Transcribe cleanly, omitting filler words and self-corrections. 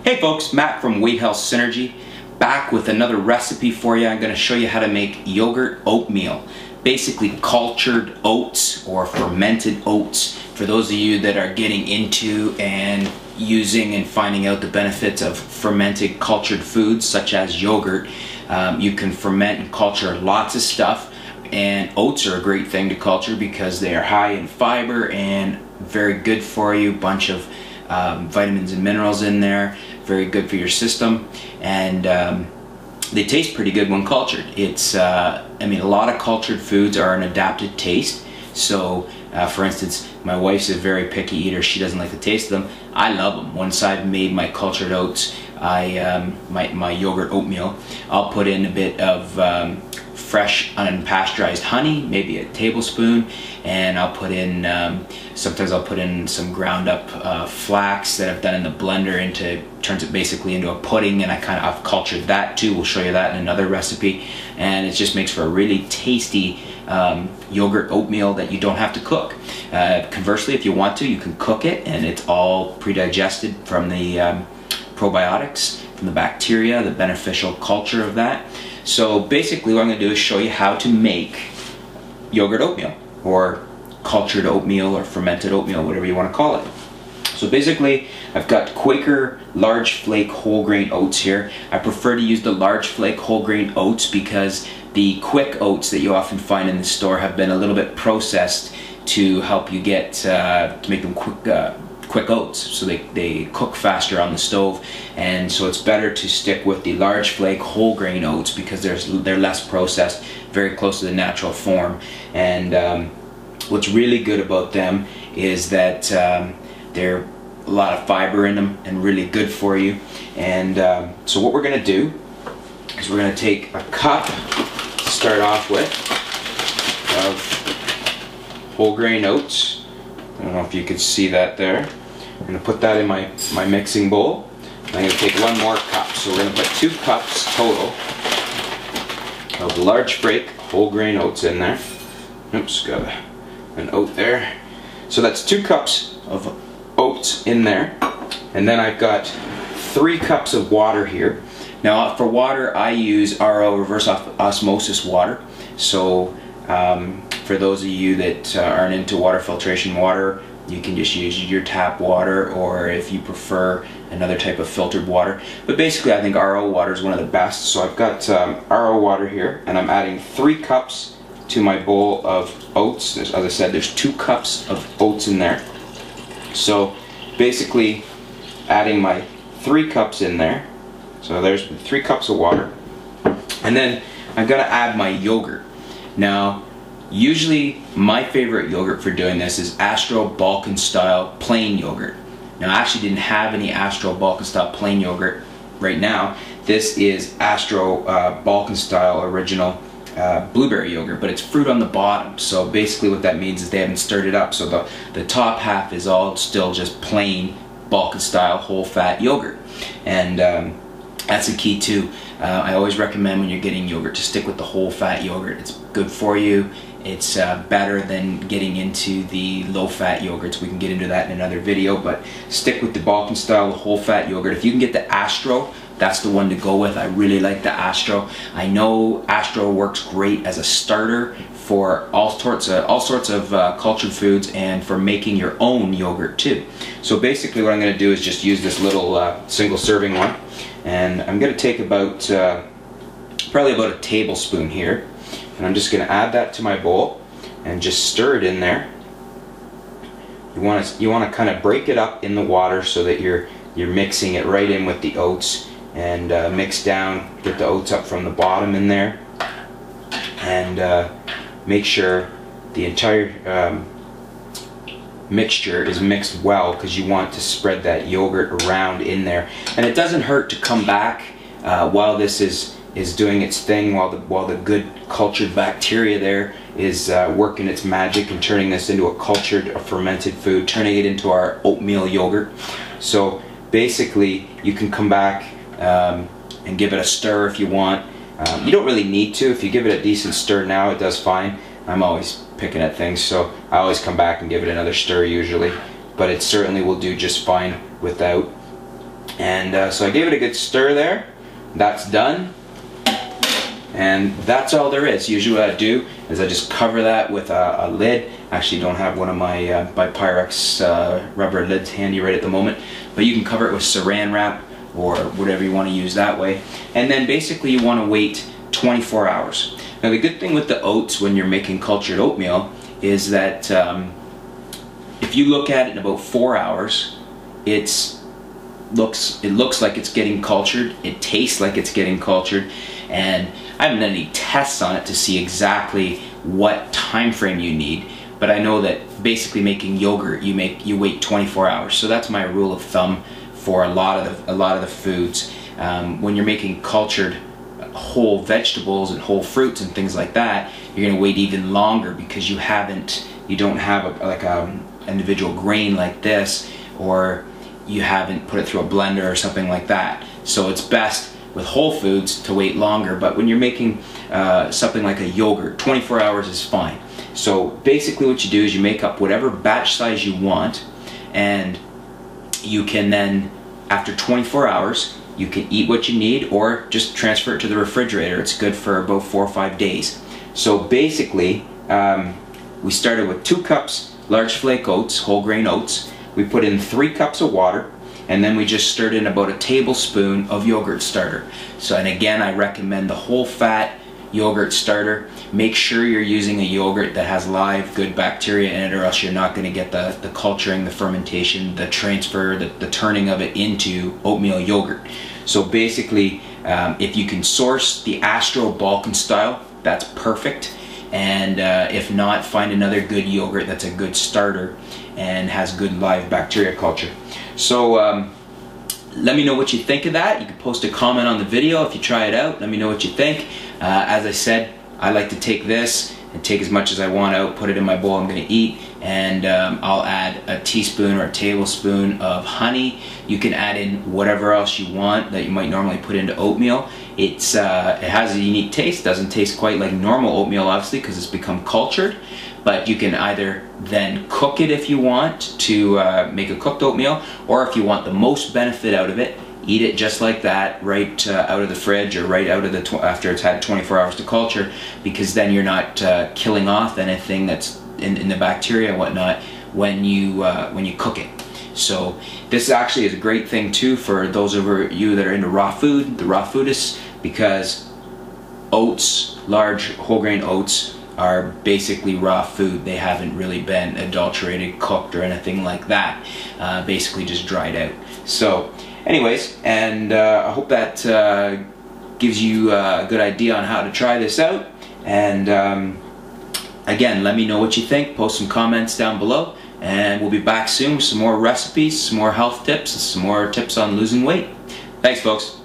Hey folks, Matt from Weight Health Synergy, back with another recipe for you. I'm going to show you how to make yogurt oatmeal. Basically cultured oats or fermented oats. For those of you that are getting into and using and finding out the benefits of fermented cultured foods such as yogurt, you can ferment and culture lots of stuff, and oats are a great thing to culture because they are high in fiber and very good for you. Bunch of vitamins and minerals in there, very good for your system, and they taste pretty good when cultured. It's I mean, a lot of cultured foods are an adapted taste. So for instance, my wife's a very picky eater. She doesn't like the taste of them. I love them. Once I've made my cultured oats, my yogurt oatmeal, I'll put in a bit of fresh unpasteurized honey, maybe a tablespoon, and I'll put in sometimes I'll put in some ground up flax that I've done in the blender, turns it basically into a pudding, and I've cultured that too. We'll show you that in another recipe, and it just makes for a really tasty yogurt oatmeal that you don't have to cook. Conversely, if you want to, you can cook it, and it's all pre-digested from the probiotics, from the bacteria, the beneficial culture of that. So basically what I'm going to do is show you how to make yogurt oatmeal, or cultured oatmeal, or fermented oatmeal, whatever you want to call it. So basically I've got Quaker large flake whole grain oats here. I prefer to use the large flake whole grain oats because the quick oats that you often find in the store have been a little bit processed to help you get to make them quick oats, so they cook faster on the stove, and so it's better to stick with the large flake whole grain oats because they're less processed, very close to the natural form. And what's really good about them is that they're a lot of fiber in them and really good for you. And so what we're going to do is we're going to take a cup to start off with of whole grain oats. I don't know if you could see that there. I'm going to put that in my mixing bowl. I'm going to take one more cup. So we're going to put 2 cups total of large flake whole grain oats in there. Oops, got an oat there. So that's 2 cups of oats in there. And then I've got 3 cups of water here. Now for water I use RO, reverse osmosis water. So for those of you that aren't into water filtration water, you can just use your tap water, or if you prefer another type of filtered water. But basically I think RO water is one of the best. So I've got RO water here, and I'm adding 3 cups to my bowl of oats. As I said, there's 2 cups of oats in there. So basically adding my 3 cups in there. So there's 3 cups of water. And then I'm going to add my yogurt. Now usually my favorite yogurt for doing this is Astro Balkan style plain yogurt. Now I actually didn't have any Astro Balkan style plain yogurt right now. This is Astro Balkan style original blueberry yogurt, but it's fruit on the bottom. So basically what that means is they haven't stirred it up. So the top half is all still just plain Balkan style whole fat yogurt. And that's the key too. I always recommend when you're getting yogurt to stick with the whole fat yogurt. It's good for you. It's better than getting into the low fat yogurts. We can get into that in another video, but stick with the Balkan style whole fat yogurt. If you can get the Astro, that's the one to go with. I really like the Astro. I know Astro works great as a starter for all sorts of cultured foods, and for making your own yogurt too. So basically what I'm going to do is just use this little single serving one, and I'm going to take about probably about a tablespoon here, and I'm just going to add that to my bowl and just stir it in there. You want to kind of break it up in the water so that you're mixing it right in with the oats, and mix down, get the oats up from the bottom in there, and make sure the entire mixture is mixed well, because you want to spread that yogurt around in there. And it doesn't hurt to come back while this is doing its thing, while the good cultured bacteria there is working its magic and turning this into a cultured, a fermented food, turning it into our oatmeal yogurt. So basically you can come back and give it a stir if you want. You don't really need to. If you give it a decent stir now, it does fine. I'm always picking at things, so I always come back and give it another stir usually, but it certainly will do just fine without. And so I gave it a good stir there. That's done. And that's all there is. Usually what I do is I just cover that with a lid. I actually don't have one of my by Pyrex rubber lids handy right at the moment, but you can cover it with saran wrap or whatever you want to use that way. And then basically you want to wait 24 hours. Now the good thing with the oats when you're making cultured oatmeal is that if you look at it in about 4 hours, it looks like it's getting cultured, it tastes like it's getting cultured, and I haven't done any tests on it to see exactly what time frame you need, but I know that basically making yogurt you wait 24 hours. So that's my rule of thumb for a lot of the foods. When you're making cultured whole vegetables and whole fruits and things like that, you're going to wait even longer because you don't have like an individual grain like this, or you haven't put it through a blender or something like that. So it's best with whole foods to wait longer, but when you're making something like a yogurt, 24 hours is fine. So basically what you do is you make up whatever batch size you want, and you can then, after 24 hours, you can eat what you need or just transfer it to the refrigerator. It's good for about 4 or 5 days. So basically, we started with 2 cups large flake oats, whole grain oats. We put in 3 cups of water, and then we just stirred in about a tablespoon of yogurt starter. So, and again, I recommend the whole fat yogurt starter. Make sure you're using a yogurt that has live good bacteria in it, or else you're not going to get the culturing, the fermentation, the transfer, the turning of it into oatmeal yogurt. So basically, if you can source the Astro Balkan style, that's perfect. And if not, find another good yogurt that's a good starter and has good live bacteria culture. So let me know what you think of that. You can post a comment on the video if you try it out. Let me know what you think. As I said, I like to take this and take as much as I want out, put it in my bowl I'm going to eat, and I'll add a teaspoon or a tablespoon of honey. You can add in whatever else you want that you might normally put into oatmeal. It has a unique taste. Doesn't taste quite like normal oatmeal, obviously, because it's become cultured. But you can either then cook it if you want to make a cooked oatmeal, or if you want the most benefit out of it, eat it just like that, right out of the fridge, or right out of after it's had 24 hours to culture, because then you're not killing off anything that's in the bacteria and whatnot when you cook it. So this actually is a great thing too for those of you that are into raw food, the raw foodists, because oats, large whole grain oats, are basically raw food. They haven't really been adulterated, cooked, or anything like that. Basically just dried out. So anyways, and I hope that gives you a good idea on how to try this out. And again, let me know what you think. Post some comments down below, and we'll be back soon with some more recipes, some more health tips, and some more tips on losing weight. Thanks, folks.